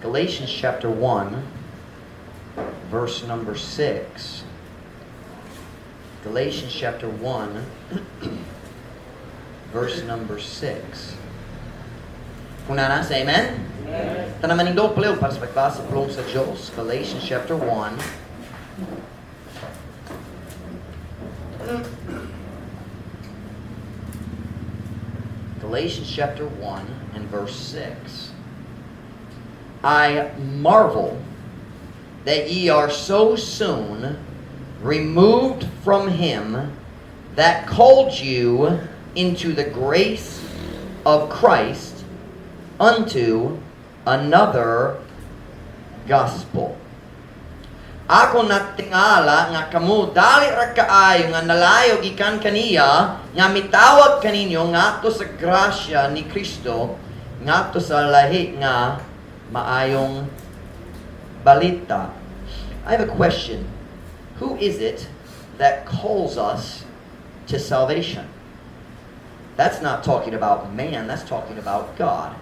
Galatians chapter 1, verse number 6. Galatians chapter 1, verse number 6. Kung nanasa, amen? Amen. Tanamaning doble para sa pagklase pulong sa Diyos. Galatians chapter 1. Galatians chapter 1 and verse 6. I marvel that ye are so soon removed from him that called you into the grace of Christ unto another gospel. Ako natingala nga kamo dali ra kaayo nga nalayo gikan kaniya nga mitawag kaninyo ngadto sa grasya ni Kristo ngadto sa lahi nga maayong balita. I have a question. Who is it that calls us to salvation? That's not talking about man, that's talking about God.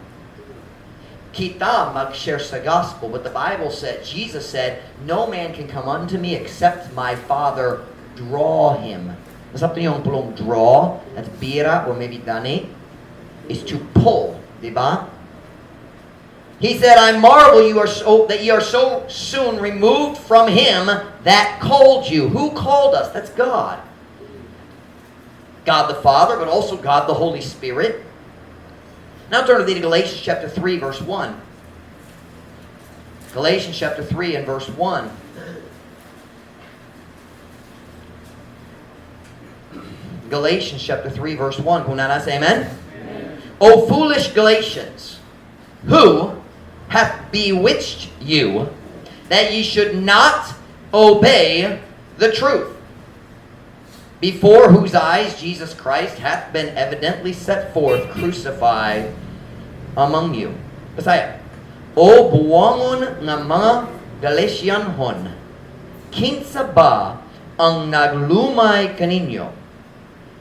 Kita mag-share sa gospel, but the Bible said, Jesus said, no man can come unto me except my Father draw him. Masap niyo yung pulong draw, that's bira or maybe dani, is to pull, diba? He said, I marvel that you are so soon removed from him that called you. Who called us? That's God. God the Father, but also God the Holy Spirit. Now turn with me to Galatians chapter 3, verse 1. Galatians chapter 3 and verse 1. Galatians chapter 3, verse 1. Kung nana say amen? Amen. O foolish Galatians, who hath bewitched you, that ye should not obey the truth, before whose eyes Jesus Christ hath been evidently set forth, crucified among you. Pasaya, O buwangon nga mga Galatianhon, kinsa ba ang naglumay kaninyo,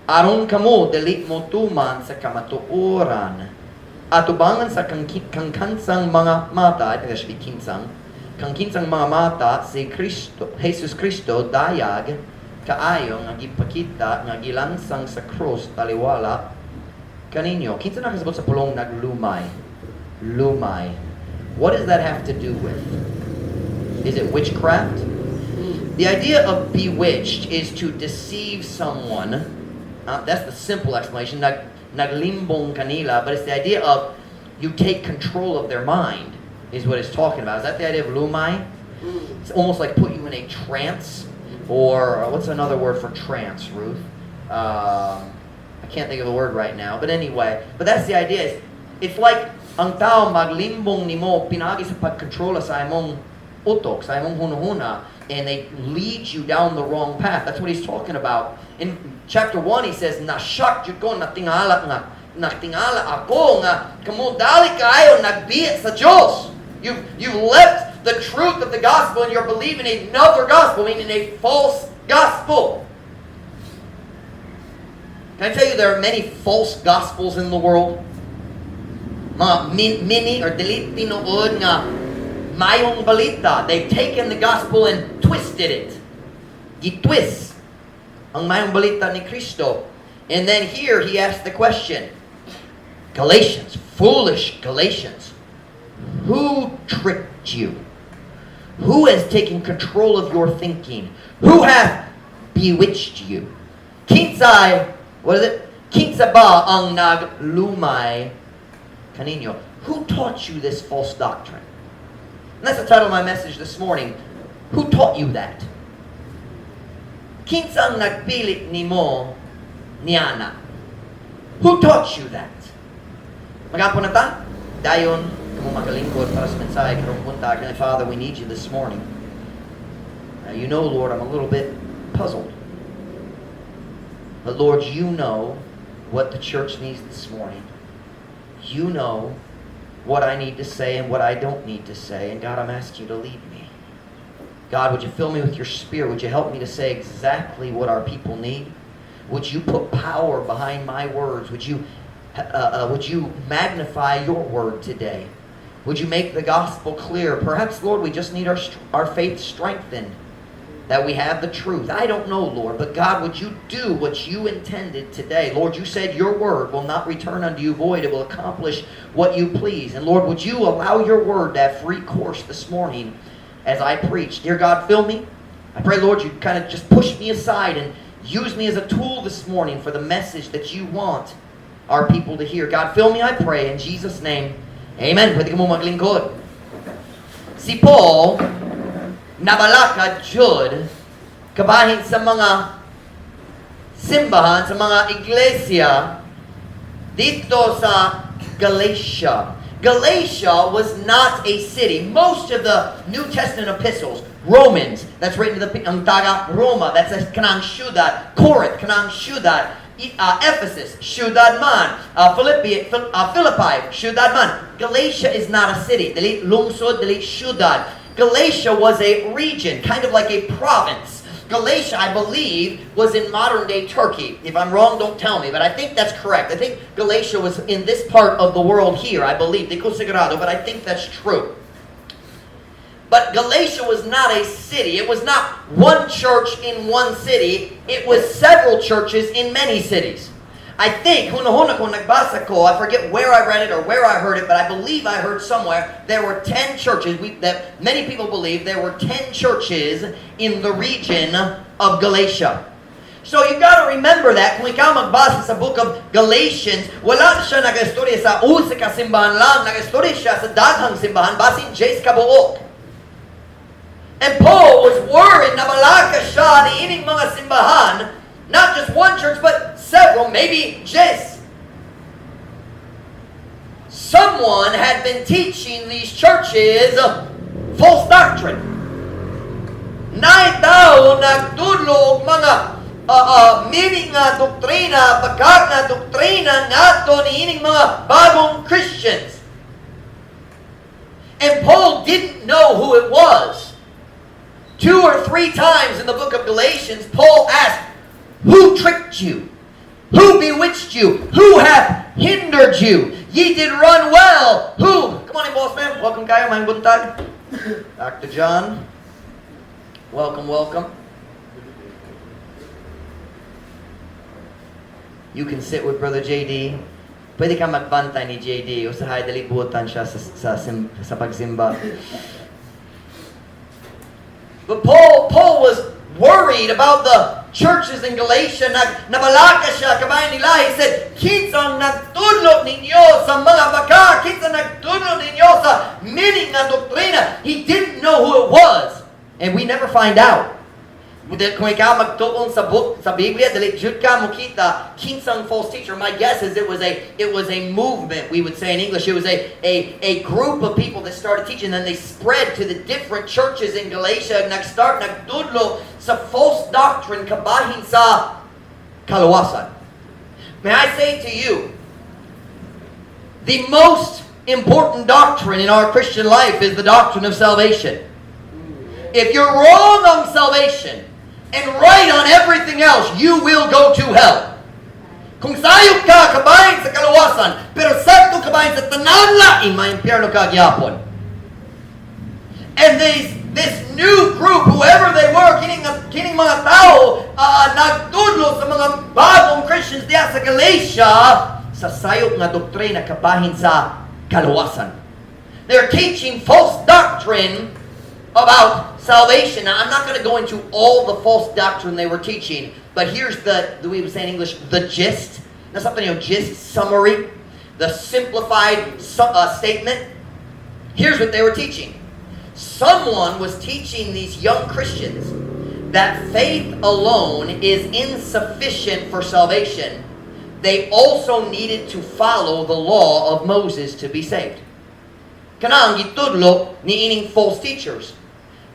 aron kamo dili mo tuman sa kamatuoran, atubangan sa kangkansang mga mata, I think that should be kinsang, kangkinsang mga mata si Kristo, Jesus Kristo dayag kaayo nga gipakita nga gilansang sa krus taliwala kaninyo. Kinsa nakasabot sa pulong naglumay? Lumay. What does that have to do with? Is it witchcraft? The idea of bewitched is to deceive someone. That's the simple explanation. Naglimbong kanila, but it's the idea of you take control of their mind is what it's talking about. Is that the idea of lumay? It's almost like put you in a trance. Or, what's another word for trance, Ruth? I can't think of the word right now. But anyway, but that's the idea. It's like, ang tao maglimbong nimo, pinagi sa pagkontrola sa imong utok, sa imong hunahuna, and they lead you down the wrong path. That's what he's talking about. In chapter 1, he says, Nasyak jud ko, natingala ako, nga kamo dali kayo, nagbiit sa Diyos. You've left the truth of the gospel and you're believing another gospel, meaning a false gospel. Can I tell you there are many false gospels in the world? Mga mini or delete tinuod nga mayong balita. They've taken the gospel and twisted it. Gitwist ang mayong balita ni Kristo. And then here he asks the question, Galatians, foolish Galatians, who tricked you? Who has taken control of your thinking? Who hath bewitched you? Kinsay, what is it? Kinsa ba ang naglumay kaninyo? Who taught you this false doctrine? And that's the title of my message this morning. Who taught you that? Kinsa ang nagpilit nimo niana? Who taught you that? Magapon na ta? Dayon kamo magalingkod para sa mensahe karong punta. Father, we need you this morning. You know, Lord, I'm a little bit puzzled. But Lord, you know what the church needs this morning. You know what I need to say and what I don't need to say. And God, I'm asking you to lead me. God, would you fill me with your Spirit? Would you help me to say exactly what our people need? Would you put power behind my words? Would you magnify your word today? Would you make the gospel clear? Perhaps, Lord, we just need our faith strengthened, that we have the truth. I don't know, Lord, but God, would you do what you intended today? Lord, you said your word will not return unto you void. It will accomplish what you please. And Lord, would you allow your word to have free course this morning as I preach? Dear God, fill me. I pray, Lord, you kind of just push me aside and use me as a tool this morning for the message that you want our people to hear. God, fill me, I pray, in Jesus' name. Amen. Pwede ka mo maglingkod. Si Paul, nabalakad jud kabahin sa mga simbahan, sa mga iglesia dito sa Galatia. Galatia was not a city. Most of the New Testament epistles, Romans, that's written to ang taga Roma, that's a kanang syudad. Corinth, kanang syudad. Ephesus, syudad man. Philippi, syudad man. Galatia is not a city. Dili lungsod, dili syudad. Galatia was a region, kind of like a province. Galatia, I believe, was in modern-day Turkey. If I'm wrong, don't tell me, but I think that's correct. I think Galatia was in this part of the world here, I believe. Di ko sigurado, but I think that's true. But Galatia was not a city. It was not one church in one city. It was several churches in many cities. I think, hunahuna ko nagbasa ko, I forget where I read it or where I heard it, but I believe I heard somewhere there were 10 churches, that many people believe there were 10 churches in the region of Galatia. So you got to remember that kung ikaw magbasa sa book of Galatians, wala siya nag-istorya sa usa ka simbahan lang, nag-istorya siya sa daghang simbahan, basin Jace kabuok. And Paul was worried na malaka siya ni ining mga simbahan, not just one church, but several, maybe just. Someone had been teaching these churches false doctrine. Naitaw nagtulog mga meaning nga doktrina, pagkat nga doktrina nga to ni ining mga bagong Christians. And Paul didn't know who it was. 2 or 3 times in the book of Galatians, Paul asked, who tricked you? Who bewitched you? Who hath hindered you? Ye did run well. Who? Come on in, boss man. Welcome kayo, mga buntag. Dr. John. Welcome, welcome. You can sit with Brother JD. Pwede ka magbantay ni JD. Usahay, dalibutan siya sa pagsimba. But Paul was worried about the churches in Galatia. Nabalaka siya, kabayan nila. He said, kinsang nagtudlo ninyo sa mga baka, kinsang nagtudlo ninyo sa meaning ng doktrina. He didn't know who it was. And we never find out. Kung ikaw magtuon sa book, sa Biblia, dali jud ka mukita kinsang false teacher. My guess is it was a movement, we would say in English. It was a group of people that started teaching, and they spread to the different churches in Galatia. Nagtudlo sa false doctrine kabahin sa kalawasan. May I say to you, the most important doctrine in our Christian life is the doctrine of salvation. If you're wrong on salvation and right on everything else, you will go to hell. Kung sayop ka, kabahin sa kalawasan, pero sakto kabahin sa tanan lain, ma-impyerno ka gyapon. And this new group, whoever they were, kining mga tao, nagtudlo sa mga bagong Christians diya sa Galatia, sa sayop nga doktrina kabahin sa kalawasan. They're teaching false doctrine about salvation. Now, I'm not going to go into all the false doctrine they were teaching, but here's the way we say in English, the gist. Now, something, gist, summary, the simplified statement. Here's what they were teaching. Someone was teaching these young Christians that faith alone is insufficient for salvation. They also needed to follow the law of Moses to be saved. Kanang gitudlo ni ining false teachers.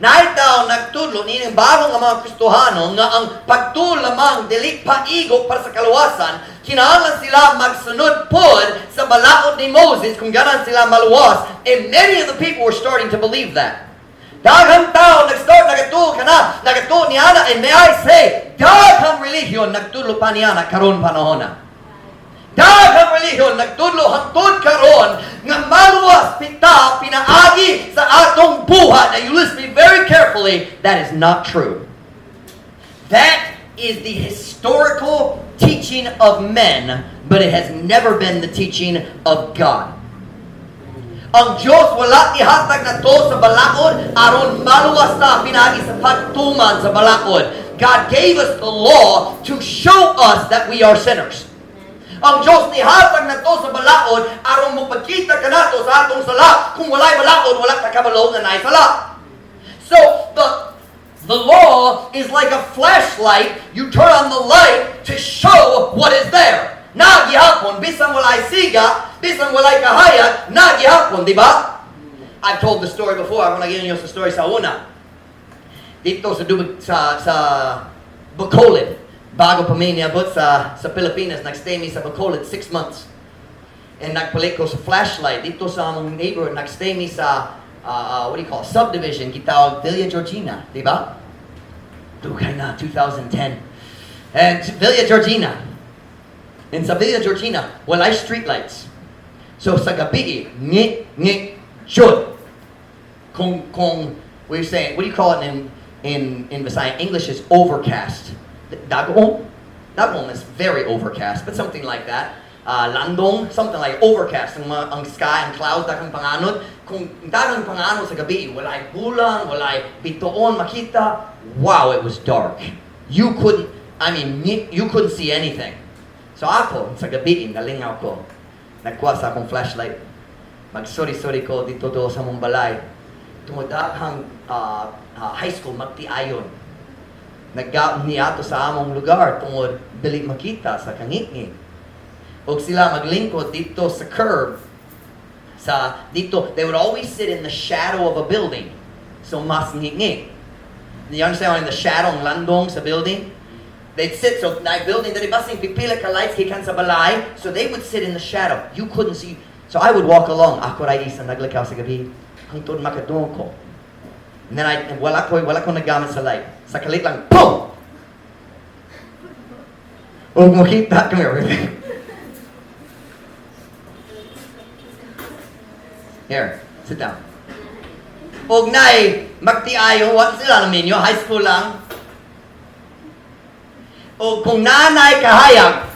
Naitaw nagtudlo ni ining bagong mga Kristohano nga ang pagtul lamang dili paigo para sa kalawasan, kinahanglan sila magsunod pod sa balaod ni Moses kung ganan sila maluwas. And many of the people were starting to believe that. Daghang tao nag-start nagatul niana, and may I say, daghang religion nagtudlo pa niana karon panahon na. Daghang relihiyon nagtudlo hangtod karon nga maluwas pita pinaagi sa atong buhat. Now you listen to me very carefully. That is not true. That is the historical teaching of men, but it has never been the teaching of God. Ang Diyos wala ihatag na to sa balaod aron maluwas ta pinaagi sa pagtuman sa balaod. God gave us the law to show us that we are sinners. Ang Diyos nihatag na to sa balaod aron mopagkita kanato sa atong sala. Kung walay balaod, wala ta kabalo nga naay sala. So the law is like a flashlight. You turn on the light to show what is there. Nagyapon, bisan walay siga, bisan walay kahayag, nagyapon, di ba? I've told the story before. I'm gonna give you the story sa una. Dito sa Bacolod. Bago pa may niabot sa Pilipinas, nagstay mi sa Bacolod 6 months. And nagpalit ko sa flashlight. Dito sa among neighborhood, nagstay mi sa, what do you call it, subdivision, kitawag Villa Georgina, di ba? Dugay na, 2010. And Villa Georgina. And sa Villa Georgina, walay street lights. So sa gabi, shud. Kung, what do you call it in Visayas? English is overcast. Dagong is very overcast, but something like that. Landong, something like overcast. Ang sky, ang clouds, dagang panganod. Kung dagang panganod sa gabi, walay bulan, walay bitoon makita. Wow, it was dark. You couldn't see anything. So ako, sa gabi, nalingaw ko. Nagkuha sa akong flashlight. Magsori-sori ko dito sa mong balay. Tumudaghang high school, magtiayon. Naggaon niya ato sa among lugar tungod dili makita sa kangit-ngit. Og sila maglingkod dito sa curb. They would always sit in the shadow of a building. So mas ngit-ngit. You understand, in the shadow ng landong sa building? They'd sit, so na building, dali basing pipila ka lights kikan sa balay, so they would sit in the shadow. You couldn't see. So I would walk along. Ako ray isa naglakaw sa gabi. Hangtod makadungog ko. And then wala ko nagamit sa light. Sa kalit lang, boom! Huwag mo kita, come here. Here, sit down. Huwag na'y magtiayo, what sila namin nyo, high school lang. O kung nanay kahayag,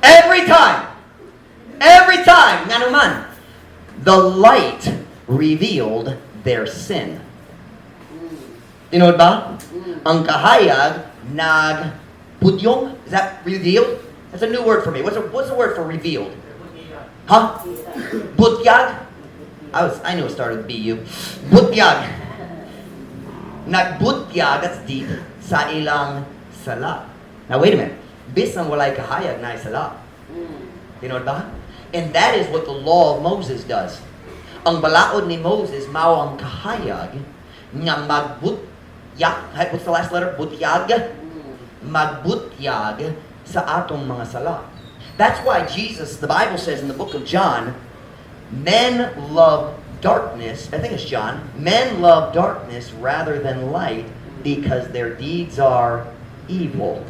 every time, nga naman, the light revealed their sin. Tinood ba? Ang kahayag nagpudyong. Is that revealed? That's a new word for me. What's the word for revealed? Huh? Butyag? I knew it started with B-U. Butyag. Nagbutyag, that's deep, sa ilang sala. Now wait a minute. Bisan walay kahayag na sala. Tinood ba? And that is what the law of Moses does. Ang balaod ni Moses, mao ang kahayag nga what's the last letter? Butyag. Magbutyag sa atong mga sala. That's why Jesus, the Bible says in the book of John, men love darkness, I think it's John, men love darkness rather than light because their deeds are evil.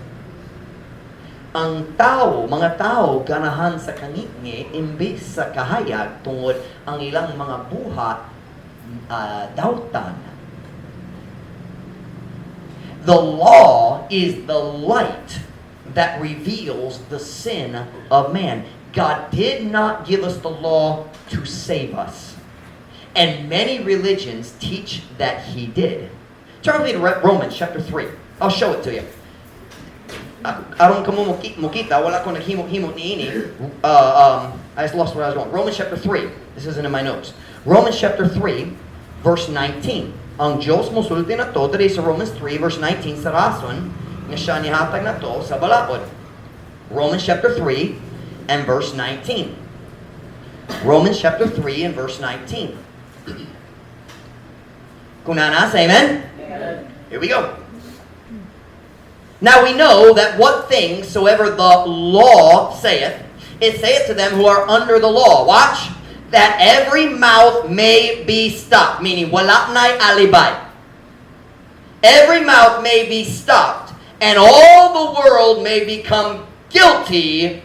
Ang mga tao, ganahan sa kangit-ngit imbis sa kahayag tungod ang ilang mga buhat dautan. The law is the light that reveals the sin of man. God did not give us the law to save us. And many religions teach that He did. Turn with me to Romans chapter 3. I'll show it to you. Aron ka mo mukita, wala ko naghimo-himo niini. I just lost where I was going. Romans chapter 3. This isn't in my notes. Romans chapter 3, verse 19. Ang Diyos musulti na to, today sa Romans 3, verse 19, sa rason, nga siya nihatag na to sa balaod. Romans chapter 3 and verse 19. Romans chapter 3 and verse 19. Kung nana, say amen? Amen. Here we go. Now we know that what things soever the law saith, it saith to them who are under the law. Watch. That every mouth may be stopped. Meaning, wala na'y alibay. Every mouth may be stopped. And all the world may become guilty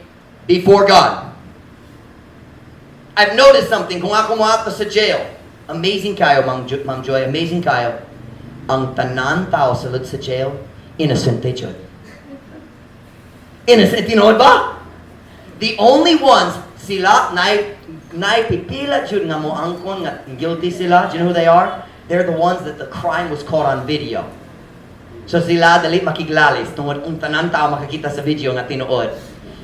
before God. I've noticed something. Kung ako mo sa jail, amazing kayo, Ma'am Joy, amazing kayo. Ang tanan tao sulod sa jail, innocent they jud. Innocent, tinood ba? The only ones, sila, naipipila jud nga mo angkon nga guilty sila. Do you know who they are? They're the ones that the crime was caught on video. So sila, dali makiglalis. Tungod ang tanan tao makakita sa video nga tinuod.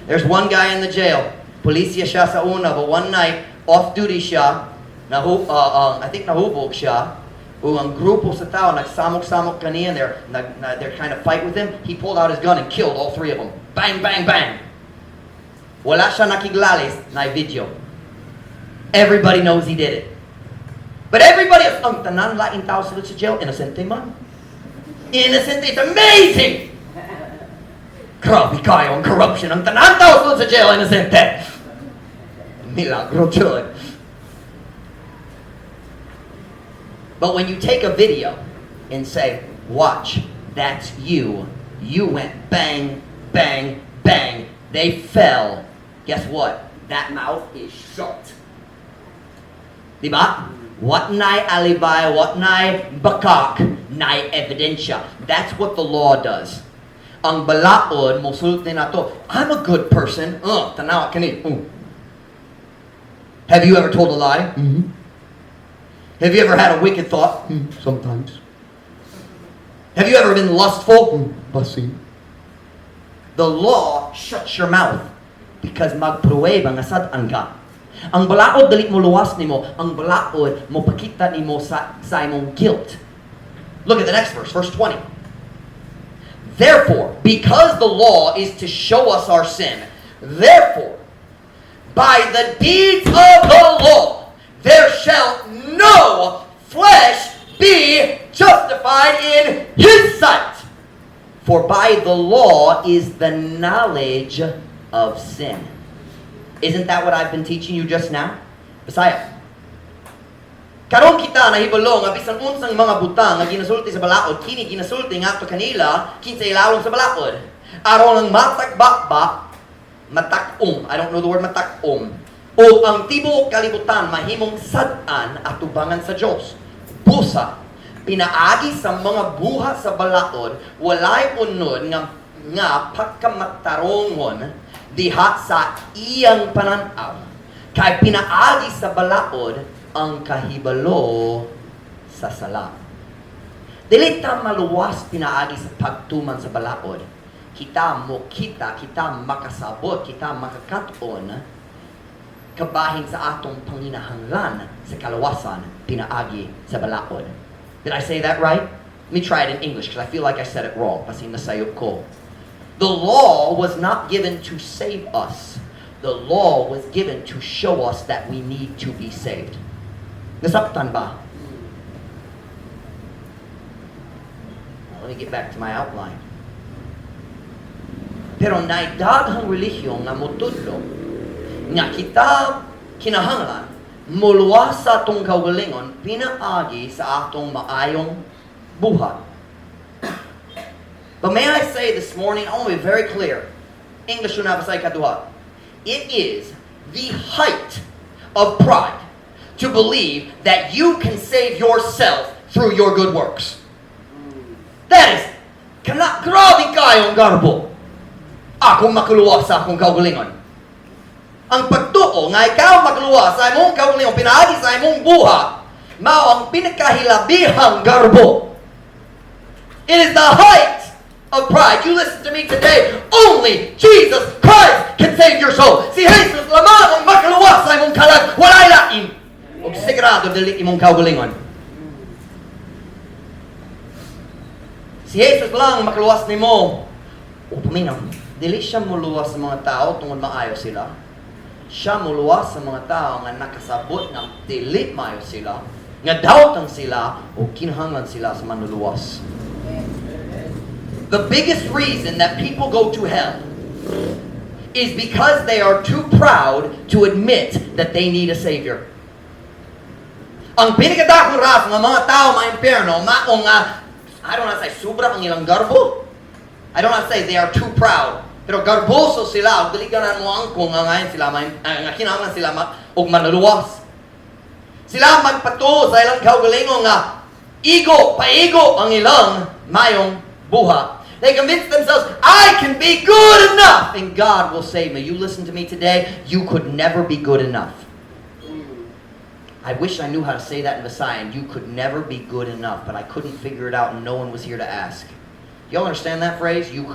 There's one guy in the jail. Polisya siya sa una, but one night, off-duty siya, I think nahubog siya, ang grupo sa tao, nagsamok-samok kaniya, they're trying to fight with him, he pulled out his gun and killed all three of them. Bang, bang, bang! Wala siya nakiglalis na video. Everybody knows he did it. But everybody else, ang tanan laing tao sa jail, innocente man. Innocente, it's amazing! Grabe kayo ang corruption. Ang tanan tao sa jail, innocente. Milagro jud. But when you take a video and say, watch, that's you. You went bang, bang, bang. They fell. Guess what? That mouth is shut. Diba? What nai alibi, what nai bakak, nai evidensya. That's what the law does. Ang balaod, musulti na to, I'm a good person. Tanawa kani. Have you ever told a lie? Mm-hmm. Have you ever had a wicked thought? Sometimes. Have you ever been lustful? Busy. The law shuts your mouth because magpruweba nga sad-an ka. Ang balaod dali mo luwas nimo, ang balaod mo pakita nimo sa imong guilt. Look at the next verse, verse 20. Therefore, because the law is to show us our sin, therefore, by the deeds of the law, there shall no flesh be justified in his sight. For by the law is the knowledge of sin. Isn't that what I've been teaching you just now? Bisaya. Karon kita nahibalo nga bisan unsang mga butang nga ginasulti sa balaod, kini ginasulti nga to kanila kinsa ilalong sa balaod. Aron ang matagbakbak, I don't know the word matakom. O ang tibuok kalibutan mahimong sad-an at tubangan sa Dios. Busa pinaagi sa mga buha sa balaod, walay unod nga pagkamatarongon diha sa iyang pananaw. Kay pinaagi sa balaod ang kahibalo sa sala. Dili ta maluwas pinaagi sa pagtuman sa balaod. Kita makasabot, kita makakaton kabahin sa atong panginahanglan sa kalawasan pinaagi sa balaod. Did I say that right? Let me try it in English because I feel like I said it wrong. Kasi nasayop ko. The law was not given to save us. The law was given to show us that we need to be saved. Nasaktan ba? Let me get back to my outline. Pero naidaghang relihiyon nga mutudlo nga kita kinahanglan muluwas sa atong kaugalingon pinaagi sa atong maayong buhat. But may I say this morning, I want to be very clear. English na basay kaduha. It is the height of pride to believe that you can save yourself through your good works. That is, grabe kayong garbo. Akong makuluwa sa akong kaugalingon. Ang pagtuo nga ikaw makuluwa sa imong kaugalingon, pinaagi sa imong buha, mao ang pinakahilabihang garbo. It is the height of pride. You listen to me today, only Jesus Christ can save your soul. Si Jesus lamang ang makuluwa sa imong kalag, walay lain. O sigurado dili imong kaugalingon. Si Jesus lang makaluwas nimo. O paminaw, dili siya muluwas sa mga tao tungod maayo sila. Siya muluwas sa mga tao nga nakasabot ng dili maayo sila, nga daotang sila o kinahanglan sila sa manluluwas. The biggest reason that people go to hell is because they are too proud to admit that they need a Savior. Ang pinakadakong rason ng mga tao ma-impyerno, I don't want to say sobra ang ilang garbo. I don't want to say they are too proud. Pero garboso sila, dili ganan mo angkong ngayon sila, nga kinahanglan sila og manluwas. Sila magpato sa ilang kaugalingon nga paigo ang ilang mayong buha. They convince themselves, I can be good enough, and God will save me. You listen to me today, you could never be good enough. I wish I knew how to say that in Visayan. You could never be good enough, but I couldn't figure it out and no one was here to ask. Y'all understand that phrase? You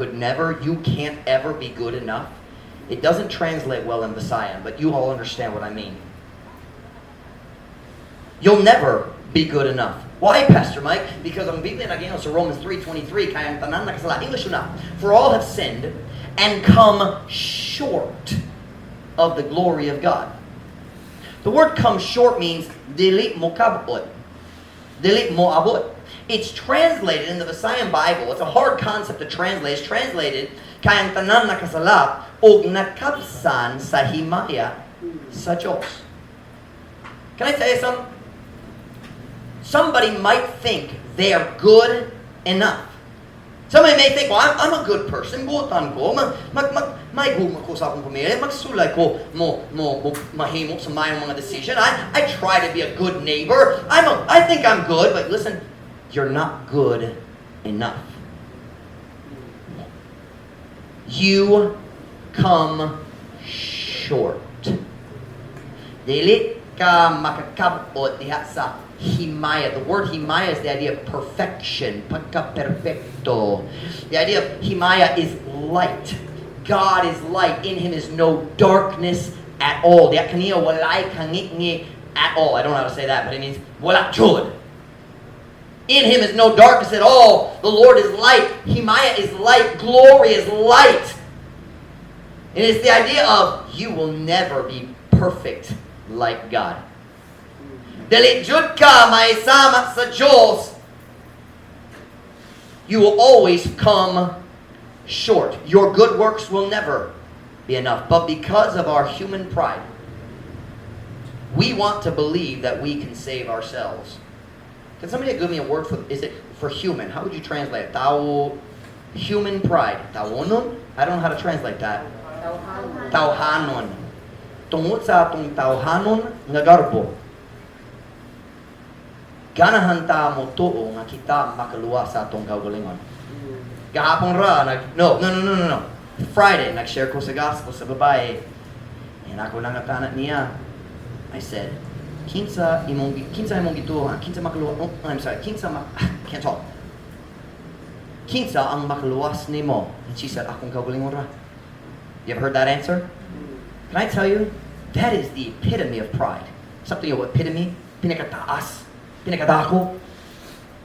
can't ever be good enough. It doesn't translate well in Visayan, but you all understand what I mean. You'll never be good enough. Why, Pastor Mike? Because ang Biblia naging sa Romans 3:23, kaya ang tanan nakasala, English na. For all have sinned and come short of the glory of God. The word come short means dili mo kabot. Dili mo abot. It's translated in the Visayan Bible. It's a hard concept to translate. It's translated kaya ang tanan nakasala og nakabsan sa himaya sa Diyos. Can I tell you something? Somebody might think they are good enough. Somebody may think, well, I'm a good person. Buotan ko. May guma ko sa akong pamilya. Magsulay ko mahimok sa mayong mga decision. I try to be a good neighbor. I think I'm good. But listen, you're not good enough. You come short. Dili ka makakabot diha sa himaya. The word himaya is the idea of perfection. Pagka-perfecto. The idea of himaya is light. God is light. In Him is no darkness at all. Diya kaniya walay kangit-ngi at all. I don't know how to say that, but it means wala jud. In Him is no darkness at all. The Lord is light. Himaya is light. Glory is light. And it's the idea of you will never be perfect like God. Dili jud ka maisama sa Diyos, you will always come short. Your good works will never be enough. But because of our human pride, we want to believe that we can save ourselves. Can somebody give me a word for, is it for human? How would you translate it? Human pride. Tawonon? I don't know how to translate that. Tawhanon. Tungod sa atong tawhanon nga garbo, ganahan ta mo tuo nga kita makaluwa sa atong kaugalingon. Gahapon ra, no. Friday, nag-share ko sa gospel sa babae. And ako nangatanat niya. I said, kinsa imong gituhan, kinsa makaluwa, can't talk. Kinsa ang makaluwas nimo? And she said, akong kaugalingon ra. You ever heard that answer? Can I tell you? That is the epitome of pride. Something of epitome, pinakataas. Pinakadako.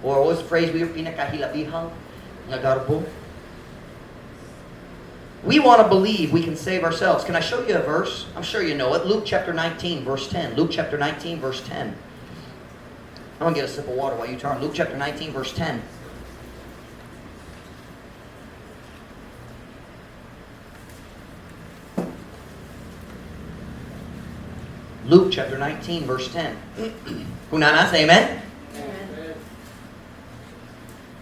Or what was the phrase we were pinakahilabihang nga garbo? We want to believe we can save ourselves. Can I show you a verse? I'm sure you know it. Luke chapter 19, verse 10. Luke chapter 19, verse 10. I'm going to get a sip of water while you turn. Luke chapter 19, verse 10. Luke chapter 19, verse 10. Kung nana, say amen. Amen.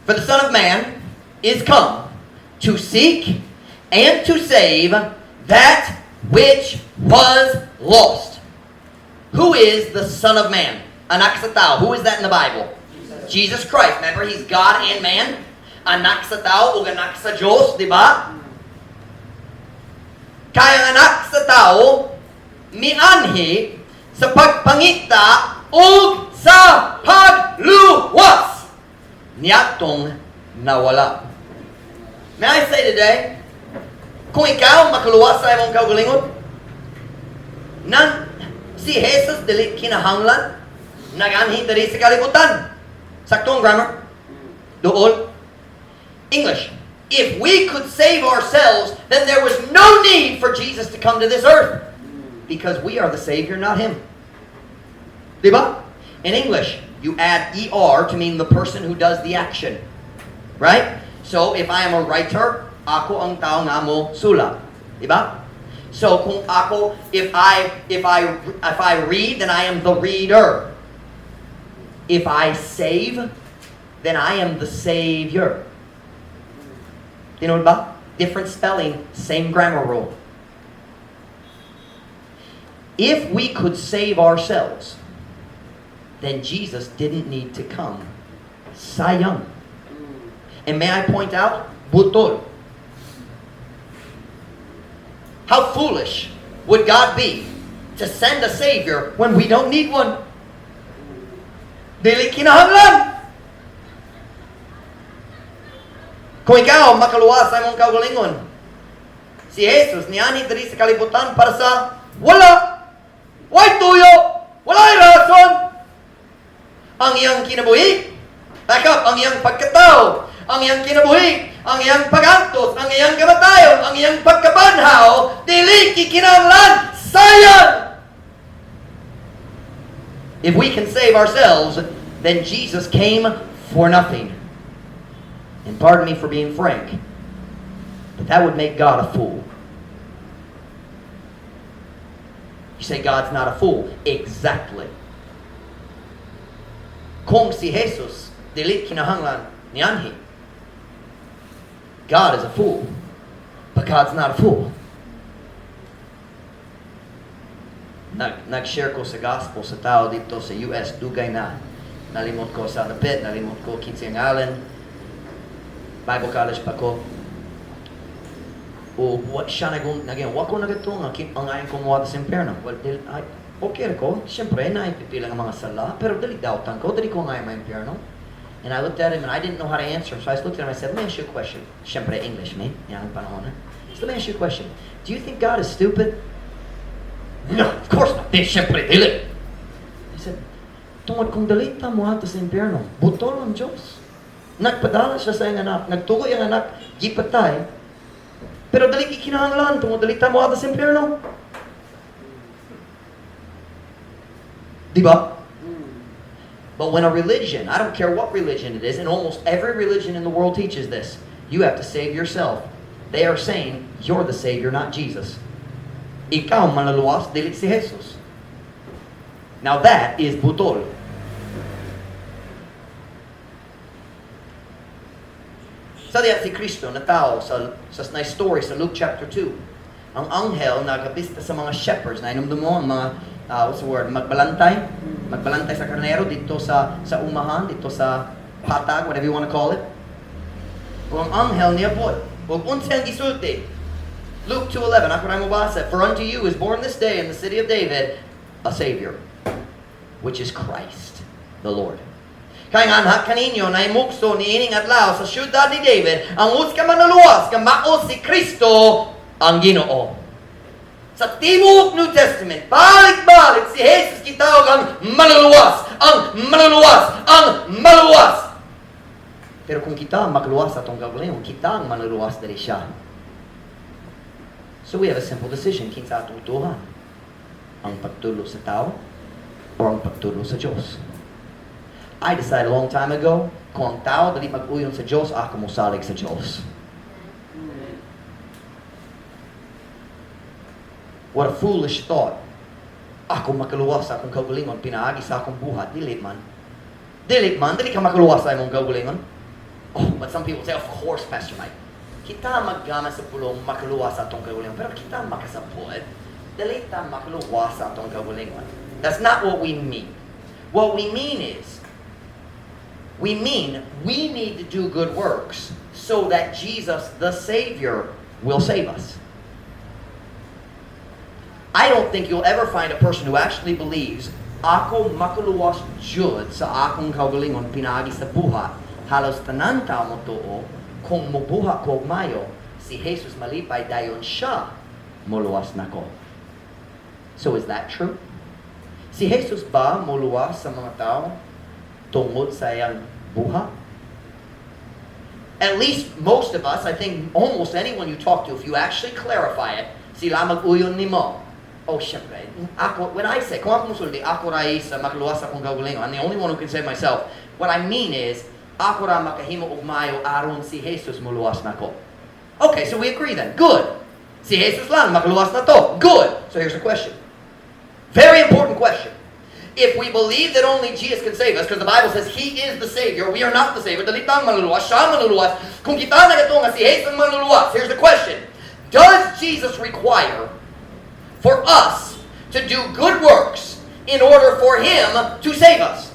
For the Son of Man is come to seek and to save that which was lost. Who is the Son of Man? Anak sa tao. Who is that in the Bible? Jesus Christ. Remember, He's God and man. Anak sa tao o anak sa Diyos, di ba? Kaya anak sa tao, mianhi sa pagpangita o sa pagluwas niyatong nawala. May I say today, kung ikaw makaluwas sa imong kaugalingon, si Jesus dili kinahanglan naganhi diri sa kalibutan. Saktong grammar. Dool. English. If we could save ourselves, then there was no need for Jesus to come to this earth. Because we are the Savior, not Him. Diba? In English, you add ER to mean the person who does the action. Right? So, if I am a writer, ako ang tao nga mo sulat. Diba? So, kung ako, if I read, then I am the reader. If I save, then I am the Savior. You know ba? different spelling, same grammar rule. If we could save ourselves, then Jesus didn't need to come. Sayang. And may I point out, butol. How foolish would God be to send a Savior when we don't need one? Dili kinahanglan. Kung ikaw makaluwas sa imong kaugalingon, si Jesus niani diri sa kalibutan para sa wala. Why tuyo? Wala'y rason. Ang iyang kinabuhi, back up, ang iyang pagkatao, ang iyang kinabuhi, ang iyang pagantos, ang iyang kamatayon, ang iyang pagkabanhaw, dili kikinahanglan, sayang. If we can save ourselves, then Jesus came for nothing. And pardon me for being frank, but that would make God a fool. You say God's not a fool. Exactly. Kung si Jesus dili kinahanglan niyanhi, God is a fool, but God's not a fool. Nag-share ko sa gospel sa tao dito sa US, dugay na. Nalimot ko sa dapit, nalimot ko kinsa ang ngalan. Bible college pa ko. O siya naging wako na gato nga ang ayon kong wata sa impyerno. Well, okay ko. Siyempre, naipipilang ang mga sala. Pero dali doubtan ko. Dali ko nga yung impyerno. And I looked at him and I didn't know how to answer him. So I just looked at him and I said, let me ask you a question. Siyempre, English, me. Yan ang panahon na. So let me ask you a question. Do you think God is stupid? No, of course not. Siyempre, dili. I said, tungod kung dalita mo ato sa impyerno, butol ang Diyos. Nagpadala siya sa iyang anak. Nagtugoy ang anak. Gipatay. Pero dali kinahanglan tungod dalita mo ato sa impyerno. Diba? But when a religion, I don't care what religion it is, and almost every religion in the world teaches this, you have to save yourself. They are saying, you're the Savior, not Jesus. Ikaw malaluwas, dili si Jesus. Now that is butol. Sa diya si Kristo na tao sa story sa Luke chapter 2. Ang anghel nagapista sa mga shepherds na inumdum mo ang mga what's the word, magbalantay sa karnero dito sa umahan, dito sa patag, whatever you want to call it. Kung ang anghel niya po, huwag unsang gisulti. Luke 2:11, ako rin mabasa, for unto you is born this day in the city of David a Savior, which is Christ the Lord. Kaya nga anak kaninyo na imukso ni ining adlaw sa syudad ni David, ang ka manuluwas, ka mao si Kristo ang Ginoo. Sa Timog New Testament, balik-balik si Jesus kitawag ang manuluwas, ang manuluwas, ang maluwas. Pero kung kita makluwas atong gagawin, kita ang manuluwas dali siya. So we have a simple decision, kinsa atong tuhan. Ang pagtulo sa tao o ang pagtulo sa Diyos. I decided a long time ago, kung ang tao dali mag-uyon sa Diyos, ako musalig sa Diyos. What a foolish thought. Ako makaluwas sa akong kaugalingon, pinaagi sa akong buhat. Dili man, dili ka makaluwas sa imong kaugalingon. Oh, but some people say, of course, Pastor Mike. Kita maggamit sa pulong makaluwas sa atong kaugalingon, pero kita makasapod, dili ta makaluwas sa atong kaugalingon. That's not what we mean. What we mean is, we need to do good works so that Jesus, the Savior, will save us. I don't think you'll ever find a person who actually believes, ako makuluwas jud sa akong kaugalingon pinaagi sa buhat. Halos tanan tao mo tuo, kung mubuha ko mayo, si Jesus malipay dayon siya, muluwas na ko. So is that true? Si Jesus ba muluwas sa mga tao tungod sa iyang buha? At least most of us, I think almost anyone you talk to, if you actually clarify it, sila mag-uyon ni mo. Oh, syempre, ako, when I say, kung ako musulti, ako rai sa makluwas akong gagalingon, I'm the only one who can say myself, what I mean is, ako ra makahimo og maayo aron si Jesus muluwas na ko. Okay, so we agree then. Good. Si Jesus lang makluwas na to. Good. So here's a question. Very important question. If we believe that only Jesus can save us, because the Bible says He is the Savior, we are not the Savior. Dalitang manluluwas, siya manluluwas. Kung kita na ito nga si Jesus ang manluluwas, here's the question. Does Jesus require for us to do good works in order for Him to save us?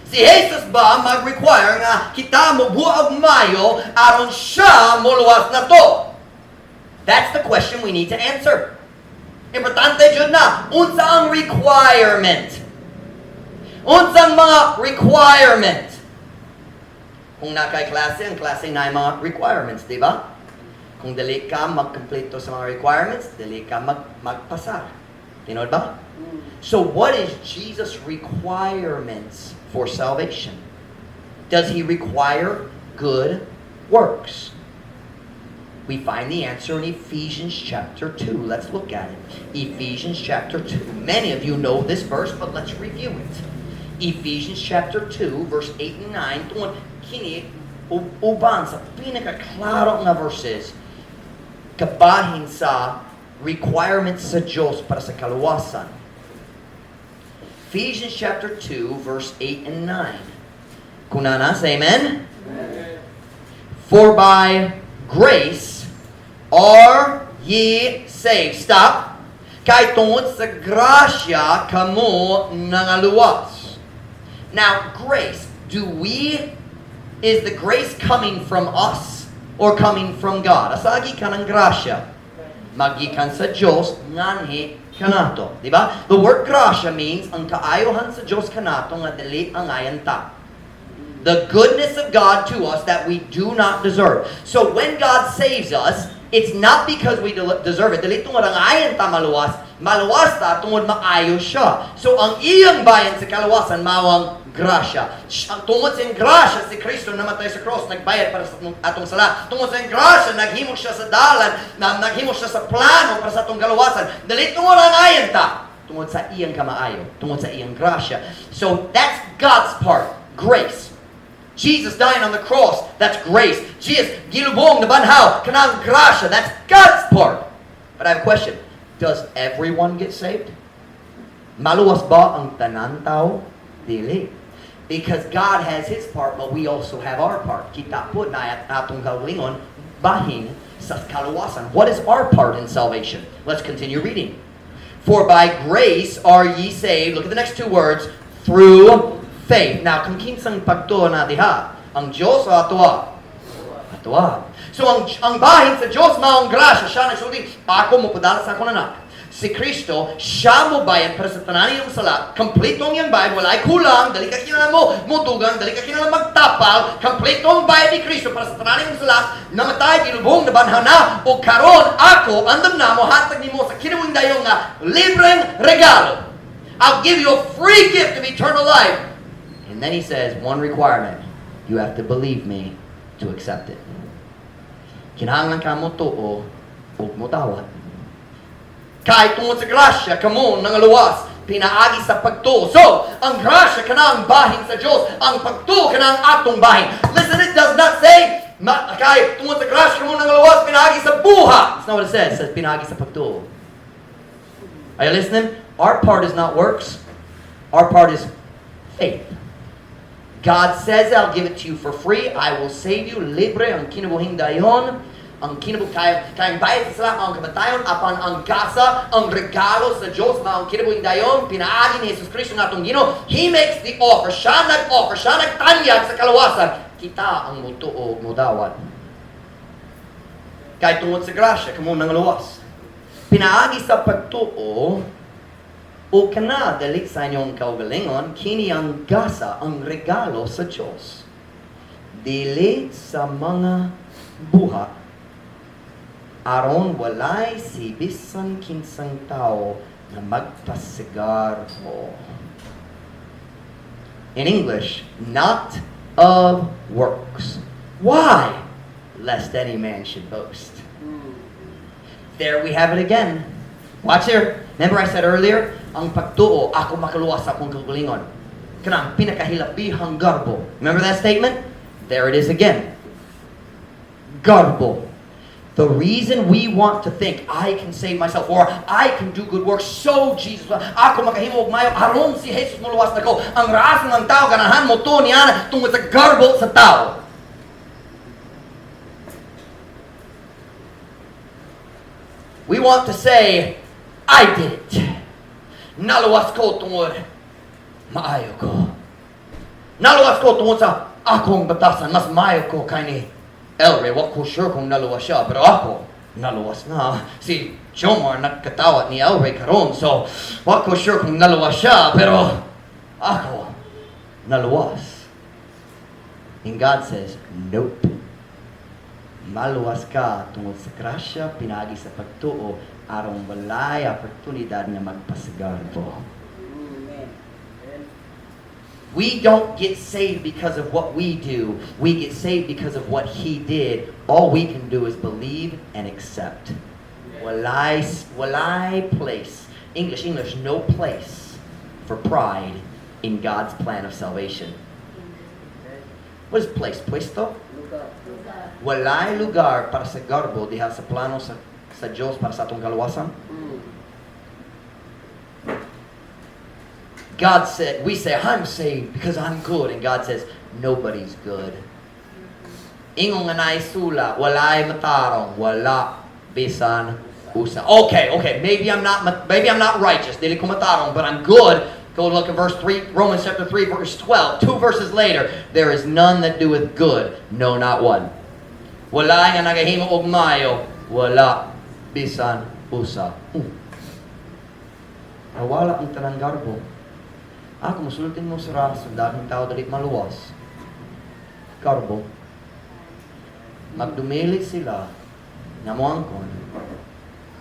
Si Jesus ba mag-require nga kita mo buag mayo aron siya muluwas na to? That's the question we need to answer. Importante jud na, unsa ang requirement? Unsang mga requirement? Kung nakay klase, ang klase na yung mga requirements, di ba? Kung dali ka mag-complete sa mga requirements, dali ka magpasa. Tinod ba? So what is Jesus' requirements for salvation? Does He require good works? We find the answer in Ephesians chapter 2. Let's look at it. Ephesians chapter 2. Many of you know this verse, but let's review it. Ephesians chapter 2, verse 8 and 9. Tungod kini uban sa pinakaklaro nga verses kabahin sa requirements sa Diyos para sa kaluwasan. Ephesians chapter 2, verse 8 and 9. Kunana, say amen? Amen. For by grace are ye saved. Stop. Kay tungod sa grasya kamo nangaluwas. Now, grace. Is the grace coming from us or coming from God? Asagi ka ng grasya. Magikan sa Diyos nganhi kanato. Diba? The word grasya means ang kaayohan sa Diyos kanato nga dili ang ayanta. The goodness of God to us that we do not deserve. So when God saves us, it's not because we deserve it. Dili tungod ang ayan ta maluwas. Maluwas ta tungod maayo siya. So ang iyang bayan sa kaluwasan mawang grasya. Tungod sa grasya si Kristo namatay sa cross, nagbayad para sa atong sala. Tungod sa grasya naghimo siya sa dalan, naghimo siya sa plano para sa atong kaluwasan. Dili tungod ang ayan ta. Tungod sa iyang kamaayo, tungod sa iyang grasya. So that's God's part, grace. Jesus dying on the cross, that's grace. Jesus gilubong na banhaw, kanang grasya, that's God's part. But I have a question. Does everyone get saved? Maluwas ba ang tanan tao? Dili. Because God has His part, but we also have our part. Kita po na atong kaulingon, bahin sa kaluwasan. What is our part in salvation? Let's continue reading. For by grace are ye saved, look at the next two words, through faith. Now, kung kinsang pagtuo na diha, ang Diyos o atwa? Atwa. So, ang bahin sa Diyos, maong grasya, siya nagsulti, ako mo padala sa ako nanak. Si Kristo, siya mo bayad para sa tanan niyong sala, kompletong yung bayad, wala ay kulang, dali ka kinala mo, mutugan, dali ka kinala magtapal, kompletong bayad ni Kristo para sa tanan niyong sala, namatay, gilubong, nabanhaw na, o karon ako, andam na mo, hatag ni mo sa kinuwing dayong nga, libreng regalo. I'll give you a free gift of eternal life. And then He says, one requirement, you have to believe me to accept it. Kinahanglan ka mo tuo, huwag mo tawad. Kahit tungod sa grasya, kamo nangaluwas, pinaagi sa pagtuo. So, ang grasya kanang bahin sa Diyos, ang pagtuo kanang atong bahin. Listen, it does not say, kahit tungod sa grasya, kamo nangaluwas, pinaagi sa buha. That's not what it says. It says, pinaagi sa pagtuo. Are you listening? Our part is not works. Our part is faith. God says, I'll give it to you for free. I will save you. Libre ang kinabuhing dayon. Ang kayang bayad sa sala, ang kamatayon, apan ang gasa, ang regalo sa Diyos, ang kinabuhing dayon, pinaagi ni Jesus Cristo na itong Ginoo. He makes the offer. Siya nag-offer. Siya nagtanyag sa kalawasan. Kita ang mutuo, mudawat. Kahit tungod sa grasya, kamo nang luwas. Pinaagi sa pagtuo, o kana dali sa inyong kaugalingon, kini ang gasa, ang regalo sa Diyos. Dili sa mga buha, aron walay si bisan kinsang tao na magpasigar mo. In English, not of works. Why? Lest any man should boast. There we have it again. Watch here. Remember I said earlier, ang pagtuo, ako makaluwas sa akong kagulingon. Kanang pinakahilapihang garbo. Remember that statement? There it is again. Garbo. The reason we want to think, I can save myself, or I can do good works, so Jesus, ako makahimo og mayo, aron si Jesus muluwas na ko. Ang rason ng tao, ganahan mo to niya, tungkol sa garbo sa tao. We want to say, I did it. Naluwas ko tungkol maayo ko. Naluwas ko tungkol sa akong batasan, mas maayo ko kay ni Elre. Wak ko sure kung naluwas siya, pero ako, naluwas na. Si Jomar nagkatawa ni Elre karon, so wak ko sure kung naluwas siya, pero ako, naluwas. And God says, nope. Maluwas ka tungkol sa grasya, pinagi sa pagtuo, arong walay oportunidad na magpasagarbo. We don't get saved because of what we do. We get saved because of what He did. All we can do is believe and accept. Walay place. English, no place for pride in God's plan of salvation. What is place? Puesto? Walay lugar para sa garbo diha sa plano sa Diyos para sa atong kaluwasan. God said, we say, I'm saved because I'm good. And God says, nobody's good. Ingong nga naisula, walay matarong, wala bisan usa. Okay, maybe I'm not righteous. Dili ko matarong, but I'm good. Go look at verse 3, Romans chapter 3, verse 12. 2 verses later, there is none that doeth good, no, not one. Wala nga nagahimo og mayo, wala bisan usa. Nawala ang tanang garbo. Ako musultin mo sa raso, dahil tao dalit maluwas. Garbo. Magdumili sila na moangkon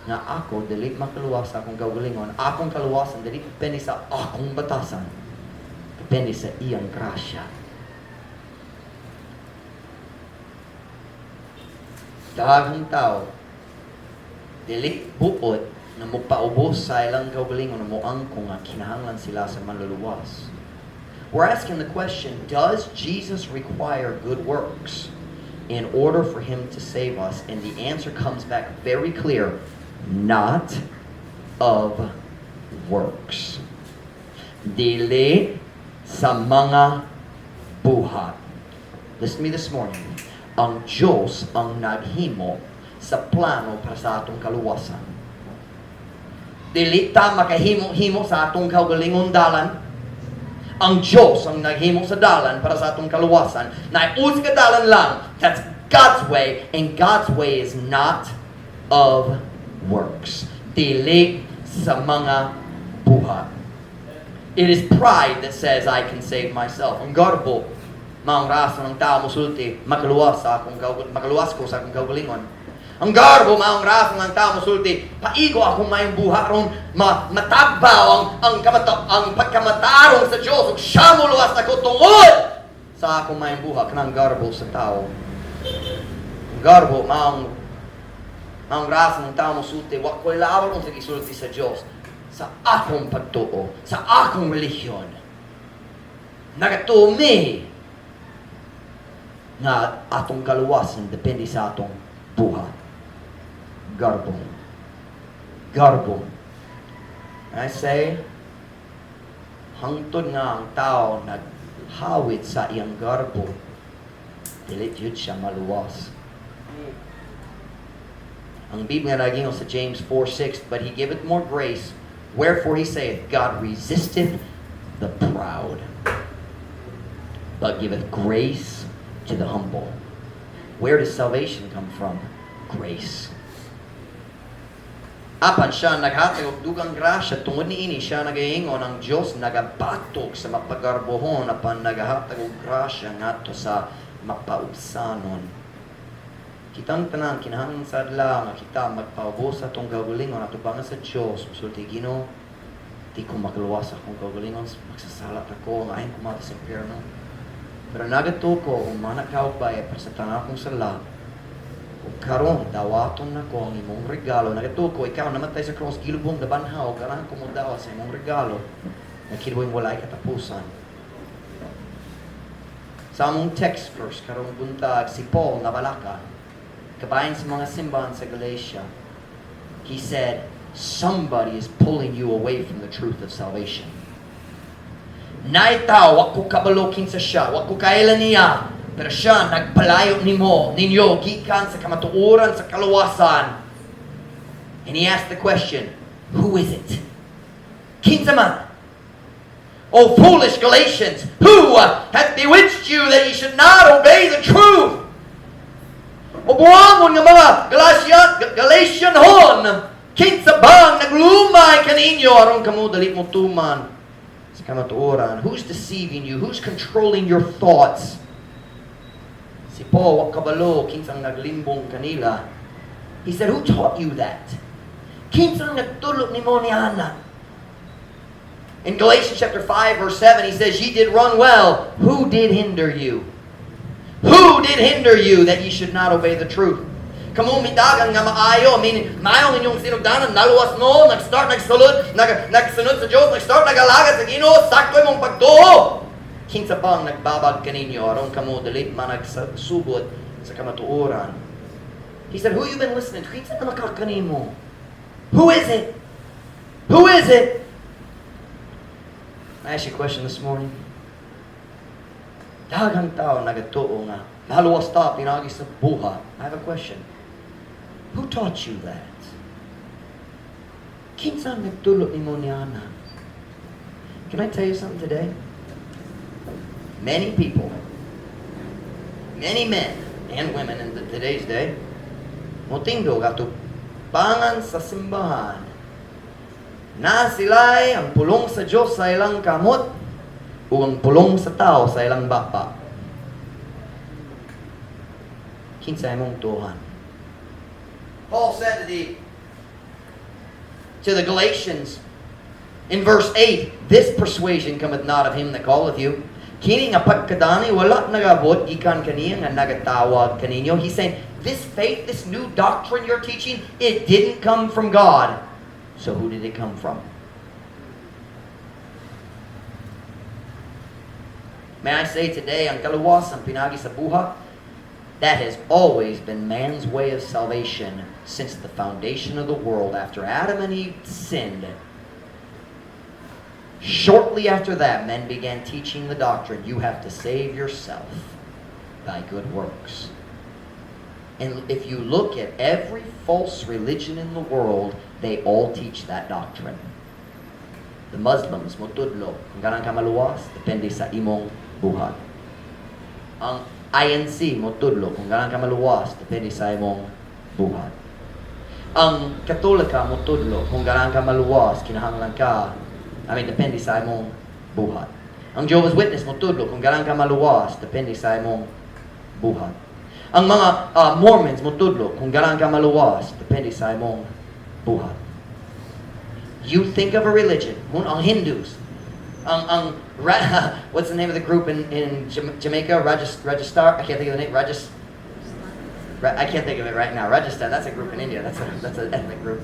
na ako dalit makaluwas sa akong kaugalingon. Akong kaluwasan dalit depende sa akong batasan. Depende sa iyang grasya. Daghang tao dalit buot na mupaubos sa ilang kaugalingon na moangkon nga kinahanglan sila sa manluluwas. We're asking the question, does Jesus require good works in order for Him to save us? And the answer comes back very clear, not of works. Dili sa mga buhat. Listen to me this morning. Ang Diyos ang naghimo sa plano para sa atong kaluwasan. Dili ta makahimo-himo sa atong kaugalingon dalan. Ang Diyos ang naghimo sa dalan para sa atong kaluwasan. Naius ka dalan lang. That's God's way, and God's way is not of works. Dili sa mga buhat. It is pride that says, I can save myself. Ang garbo, maong rason ng tao musulti, makaluwas ko sa akong kaugalingon. Ang garbo, maong rason ng tao musulti, paigo akong mayong buha ron, matagbaw ang pagkamatarong sa Diyos, ug siya muluwas na ko tungod sa akong mayong buha, kanang garbo sa tao. Ang garbo, maong rason ng tao musulti, wak ko ilawar kung sa gisulti sa Diyos, sa akong pagtuo, sa akong relihiyon. Nagatumi na atong kaluwasan depende sa atong buhat. Garbo. And I say, hangtod nga ang tao naghawid sa iyang garbo, dilit yun siya maluwas. Ang Biblia naging sa James 4:6, but He giveth more grace, wherefore He saith, God resisteth the proud, but giveth grace to the humble. Where does salvation come from? Grace. Apan siya naghatag og dugang grasya, tungod niini siya nagaingon ang Dios nagabatok sa mapagarbohon apan nagahatag og grasya ngadto sa mapaubsanon. Kitang tanan kinahanglan sa adlaw nga kita magpaubos sa atong kaugalingon ato bangan sa Dios. Sulti Ginoo, di ko makaluwas akong kaugalingon, magsasalat ako, ngayon kumata sa impyerno. Pero nagato ko kung mga nakaubay para sa tanan akong sala. Ug karon dawaton nako ang imong regalo. Nagatuko ikaw namatay sa cross, gilubong na banhaw, ganahan ko mo dawa sa imong regalo. Nakiluwing walay katapusan. Sa among text verse karong buntag si Paul nabalaka kabayan sa mga simbahan sa Galatia, he said, somebody is pulling you away from the truth of salvation. Naitaw, wak ko kabalo kinsa siya, wak ko kailan niya, pero siya nagpalayo ninyo, gikan sa kamatuoran sa kaluwasan. And he asked the question, who is it? Kinsa man? O foolish Galatians, who hath bewitched you that ye should not obey the truth? O buwangon nga mga Galatian hon, kinsa bang naglumay kaninyo aron kamo dali mo tuman sa kamatuoran? Who's deceiving you? Who's controlling your thoughts? Si Paul, wak kabalo, kinsang naglimbong kanila. He said, who taught you that? Kinsang nagtulog ni mo ni Ana? In Galatians chapter 5 verse 7, he says, ye did run well. Who did hinder you? Who did hinder you that ye should not obey the truth? Kamu mitagan nga maayo. Maayo ninyong sinugdanan. Naluwas no, nag-start, nagsulod, nagsunod sa Diyos, nag-start, nag-alaga sa Ginoo, sakto mong pagtuo. Kinsa pang nagbabag kaninyo, aron kamo dali man nagsubot sa kamatuoran. He said, who you been listening to? Kinsa na makakanimo? Who is it? Who is it? I ask you a question this morning. Daghang tao nagatuo nga. Laluwas ta, pinagi sa buha. I have a question. Who taught you that? Kinsa nagtulot ni mo ni Ana? Can I tell you something today? Many people, many men and women in today's day, motindo pangan sa simbahan na sila'y ang pulong sa Diyos sa ilang kamot o ang pulong sa tao sa ilang bapa. Kinsa imong tuhan. Paul said to the Galatians in verse 8, this persuasion cometh not of him that calleth you. Kini nga pagkadani wala nagabot ikan kaniya nga nagatawag kaninyo. He's saying, this faith, this new doctrine you're teaching, it didn't come from God. So who did it come from? May I say today, ang kaluwasan pinagi sa buha, that has always been man's way of salvation since the foundation of the world. After Adam and Eve sinned, shortly after that, men began teaching the doctrine, you have to save yourself by good works. And if you look at every false religion in the world, they all teach that doctrine. The Muslims, mutudlo, kung ganang kamaluwas, depende sa imong buhat. Ang INC, mutudlo, kung ganang kamaluwas, depende sa imong buhat. Ang Katolika, mutudlo, kung ganang kamaluwas, kinahanglan ka, depende sa imong buhat. Ang Jehovah's Witness, mutudlo, kung ganang kamaluwas, depende sa imong buhat. Ang mga Mormons, mutudlo, kung ganang kamaluwas, depende sa imong buhat. You think of a religion, ang Hindus, what's the name of the group in Jamaica? Registar? I can't think of the name. I can't think of it right now. Rajasthan, that's a group in India. That's an ethnic group.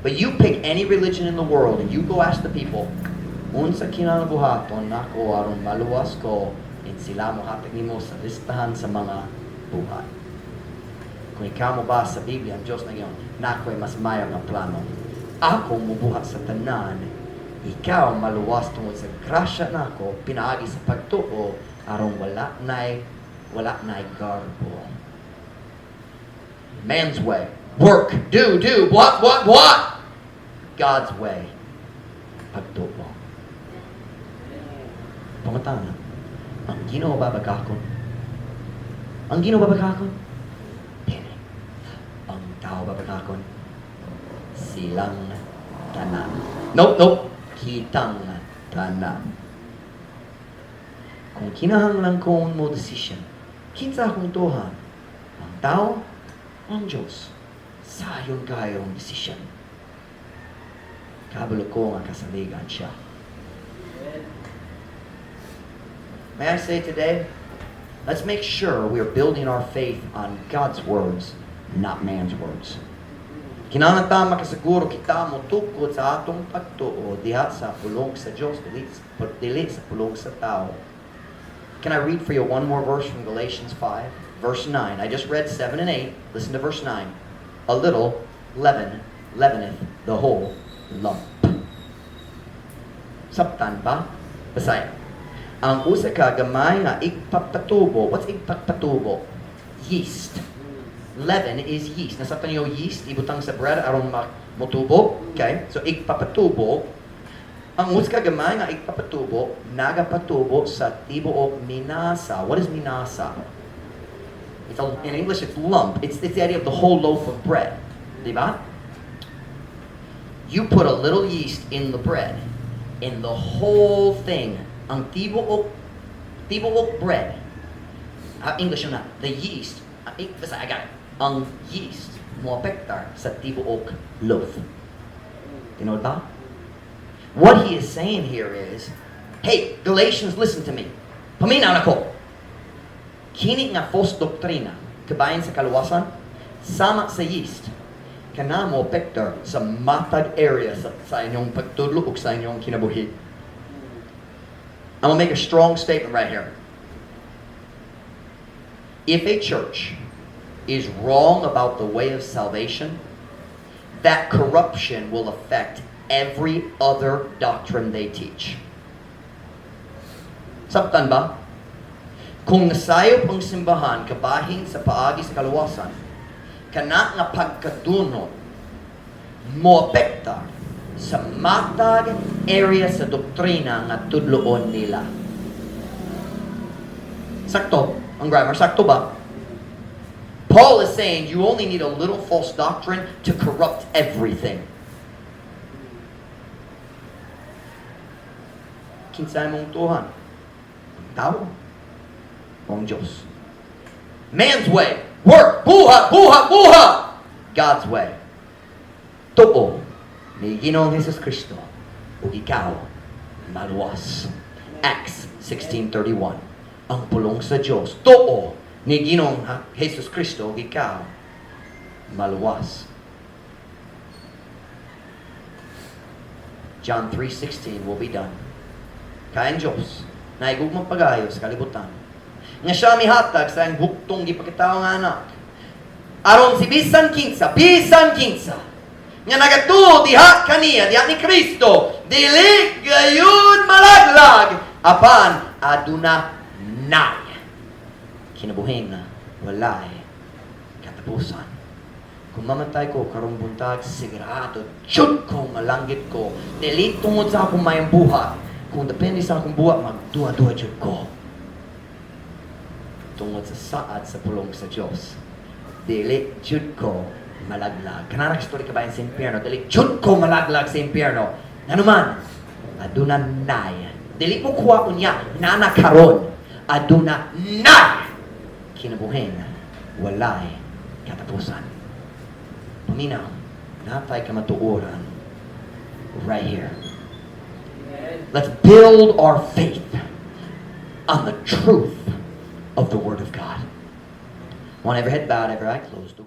But you pick any religion in the world and you go ask the people, unsa kinalabuhaton nako aron maluwas ko in sila mo hatag nimo sa listahan sa mga buhat. Kung ikaw mo ba sa Biblia, ang Diyos na yun, nako'y mas mayo ng plano. Ako mubuhat sa tanan, ikaw maluwas tungod sa grasya nako, pinaagi sa pagtuo, aron wala na'y garbo. Man's way. Work. Do. What? God's way. Pagtuo. Pangutana. Ang Ginoo babagakon. Ang Ginoo babagakon. Dili. Ang tao babagakon. Silang tanan. Nope. Kitang tanan. Kung kinahanglan kong mo decision, kinsa akong tuhan? Ang tao, ang Diyos. Sayon kayong decision. Kabalo ko nga kasaligan siya. May I say today, let's make sure we're building our faith on God's words, not man's words. Kinahanglan ta makasiguro kita mo tukod sa atong pagtuo diha sa pulong sa Dios, dili sa pulong sa tao. Can I read for you one more verse from Galatians 5? verse 9. I just read 7 and 8. Listen to verse 9. A little leaven leaveneth the whole lump. Sabtan ba? Basahin. Ang usa ka gamay nga igpapatubo. What's igpapatubo? Yeast. Leaven is yeast. Nasabtan niyo yeast, ibutang sa bread aron motubo. Okay? So igpapatubo. Ang usa ka gamay nga igpapatubo, nagapatubo sa tibuok minasa. What is minasa? In English, it's lump. It's the idea of the whole loaf of bread. Diba? You put a little yeast in the bread, in the whole thing. Ang tibuok bread. English na. The yeast. I got it. Ang yeast mo apektar sa tibuok loaf. You know ba? What he is saying here is, hey, Galatians, listen to me. Paminaw na ko. Kini nga false doktrina, kabayan sa kaluwasan, sama sa yeast, kana mo apektar sa matag area sa inyong pagtudlo ug sa inyong kinabuhi. I'm going to make a strong statement right here. If a church is wrong about the way of salvation, that corruption will affect every other doctrine they teach. Sabtan ba? Kung nasayop ang simbahan kabahin sa paagi sa kaluwasan, kana nga pagkadunot mo apekta sa matag area sa doktrina nga tudloon nila. Sakto ang grammar, sakto ba? Paul is saying you only need a little false doctrine to corrupt everything. Kinsay mong tuhan? Ang tao o ang Diyos? Man's way, work, buha, buha, buha! God's way, tuo ni Ginoong Jesus Kristo o ikaw maluwas. Acts 16:31. Ang pulong sa Diyos, tuo ni Ginoong Jesus Kristo o ikaw maluwas. John 3:16 will be done. Kain Diyos, naigugmang pagayo sa kalibutan. Nga siya mihatag sa ang buktong gipakitao nga anak. Aron si bisan kinsa, nga nagatuo diha kaniya, diha ni Kristo, dili gayon malaglag, apan aduna nay. Kinabuhin na walay katapusan. Kung mamatay ko karong buntag, sigurado, jud ko malanggit ko, dili tungod sa akong mayang buhat. Kung depende sa akong buhat, magdua-dua jud ko. Tungod sa saad sa pulong sa Diyos, dili jud ko malaglag. Kanarang story ka ba sa impyerno? Dili jud ko malaglag sa impyerno. Nanuman, aduna nay. Dili mo kuha unya, nanakaron. Aduna nay. Kinabuhin, walay katapusan. Paminaw, natay kamatuoran right here. Let's build our faith on the truth of the Word of God. One every head bowed, every eye closed.